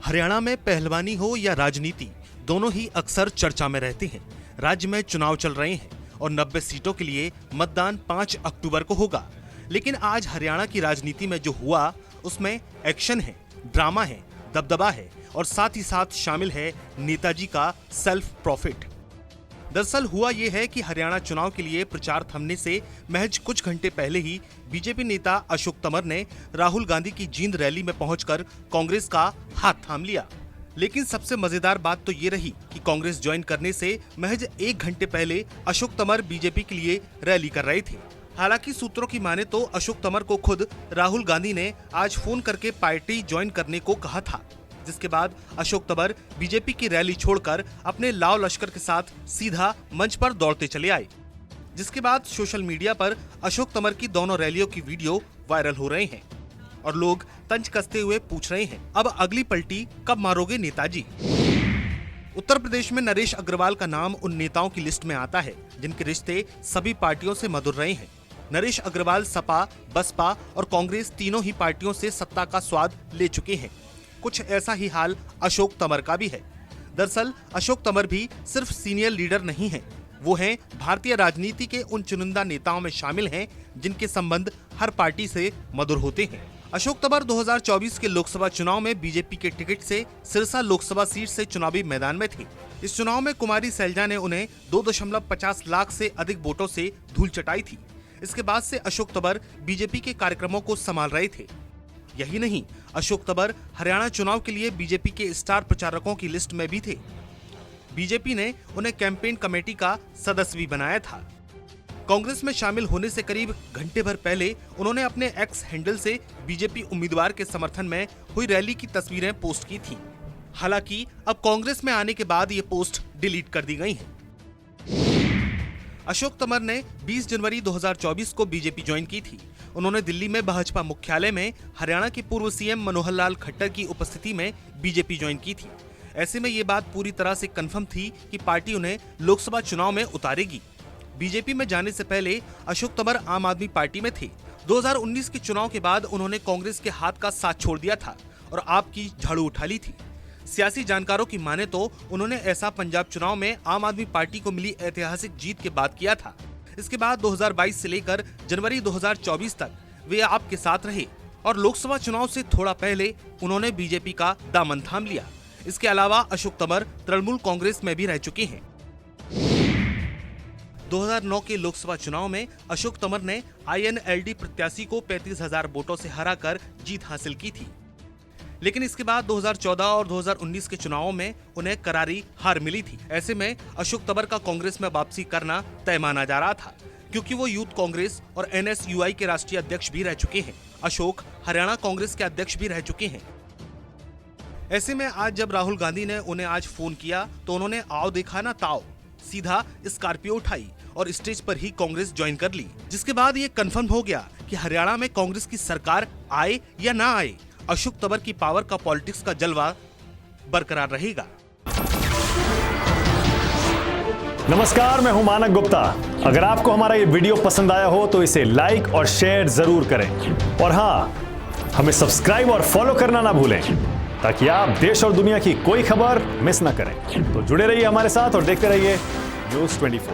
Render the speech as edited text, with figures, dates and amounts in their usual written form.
हरियाणा में पहलवानी हो या राजनीति, दोनों ही अक्सर चर्चा में रहते हैं। राज्य में चुनाव चल रहे हैं और 90 सीटों के लिए मतदान 5 अक्टूबर को होगा। लेकिन आज हरियाणा की राजनीति में जो हुआ उसमें एक्शन है, ड्रामा है, दबदबा है और साथ ही साथ शामिल है नेताजी का सेल्फ प्रॉफिट। दरअसल हुआ यह है कि हरियाणा चुनाव के लिए प्रचार थमने से महज कुछ घंटे पहले ही बीजेपी नेता अशोक तंवर ने राहुल गांधी की जींद रैली में पहुंचकर कांग्रेस का हाथ थाम लिया। लेकिन सबसे मजेदार बात तो ये रही कि कांग्रेस ज्वाइन करने से महज 1 घंटे पहले अशोक तंवर बीजेपी के लिए रैली कर रहे थे। हालांकि सूत्रों की माने तो अशोक तंवर को खुद राहुल गांधी ने आज फोन करके पार्टी ज्वाइन करने को कहा था, जिसके बाद अशोक तंवर बीजेपी की रैली छोड़कर अपने लाव लश्कर के साथ सीधा मंच पर दौड़ते चले आए। जिसके बाद सोशल मीडिया पर अशोक तंवर की दोनों रैलियों की वीडियो वायरल हो रहे हैं और लोग तंज कसते हुए पूछ रहे हैं, अब अगली पलटी कब मारोगे नेताजी। उत्तर प्रदेश में नरेश अग्रवाल का नाम उन नेताओं की लिस्ट में आता है जिनके रिश्ते सभी पार्टियों से मधुर रहे हैं। नरेश अग्रवाल सपा, बसपा और कांग्रेस तीनों ही पार्टियों से सत्ता का स्वाद ले चुके हैं। कुछ ऐसा ही हाल अशोक तंवर का भी है। दरअसल अशोक तंवर भी सिर्फ सीनियर लीडर नहीं हैं, वो हैं भारतीय राजनीति के उन चुनिंदा नेताओं में शामिल हैं जिनके संबंध हर पार्टी से मधुर होते हैं। अशोक तंवर 2024 के लोकसभा चुनाव में बीजेपी के टिकट से सिरसा लोकसभा सीट से चुनावी मैदान में थे। इस चुनाव में कुमारी सैलजा ने उन्हें 2.50 लाख से अधिक वोटों से धूल चटाई थी। इसके बाद से अशोक तंवर बीजेपी के कार्यक्रमों को संभाल रहे थे। यही नहीं, अशोक तंवर हरियाणा चुनाव के लिए बीजेपी के स्टार प्रचारकों की लिस्ट में भी थे। बीजेपी ने उन्हें कैंपेन कमेटी का सदस्य भी बनाया था। कांग्रेस में शामिल होने से करीब घंटे भर पहले उन्होंने अपने एक्स हैंडल से बीजेपी उम्मीदवार के समर्थन में हुई रैली की तस्वीरें पोस्ट की थी। हालांकि अब कांग्रेस में आने के बाद ये पोस्ट डिलीट कर दी गई हैं। अशोक तंवर ने 20 जनवरी 2024 को बीजेपी ज्वाइन की थी। उन्होंने दिल्ली में भाजपा मुख्यालय में हरियाणा के पूर्व सीएम मनोहर लाल खट्टर की उपस्थिति में बीजेपी ज्वाइन की थी। ऐसे में ये बात पूरी तरह से कंफर्म थी कि पार्टी उन्हें लोकसभा चुनाव में उतारेगी। बीजेपी में जाने से पहले अशोक तंवर आम आदमी पार्टी में थे। 2019 के चुनाव के बाद उन्होंने कांग्रेस के हाथ का साथ छोड़ दिया था और आप की झाड़ू उठा ली थी। सियासी जानकारों की माने तो उन्होंने ऐसा पंजाब चुनाव में आम आदमी पार्टी को मिली ऐतिहासिक जीत के बाद किया था। इसके बाद 2022 से लेकर जनवरी 2024 तक वे आपके साथ रहे और लोकसभा चुनाव से थोड़ा पहले उन्होंने बीजेपी का दामन थाम लिया। इसके अलावा अशोक तंवर तृणमूल कांग्रेस में भी रह चुके हैं। 2009 के लोकसभा चुनाव में अशोक तंवर ने INLD प्रत्याशी को 35,000 वोटों से हराकर जीत हासिल की थी। लेकिन इसके बाद 2014 और 2019 के चुनावों में उन्हें करारी हार मिली थी। ऐसे में अशोक तंवर का कांग्रेस में वापसी करना तय माना जा रहा था, क्योंकि वो यूथ कांग्रेस और NSUI के राष्ट्रीय अध्यक्ष भी रह चुके हैं। अशोक हरियाणा कांग्रेस के अध्यक्ष भी रह चुके हैं। ऐसे में आज जब राहुल गांधी ने उन्हें आज फोन किया तो उन्होंने आओ देखा ना ताओ, सीधा स्कॉर्पियो उठाई और स्टेज पर ही कांग्रेस ज्वाइन कर ली। जिसके बाद ये कंफर्म हो गया कि हरियाणा में कांग्रेस की सरकार आए या ना आए, अशोक तंवर की पावर का पॉलिटिक्स का जलवा बरकरार रहेगा। नमस्कार, मैं हूं मानक गुप्ता। अगर आपको हमारा ये वीडियो पसंद आया हो तो इसे लाइक और शेयर जरूर करें और हाँ, हमें सब्सक्राइब और फॉलो करना ना भूलें ताकि आप देश और दुनिया की कोई खबर मिस ना करें। तो जुड़े रहिए हमारे साथ और देखते रहिए News 24।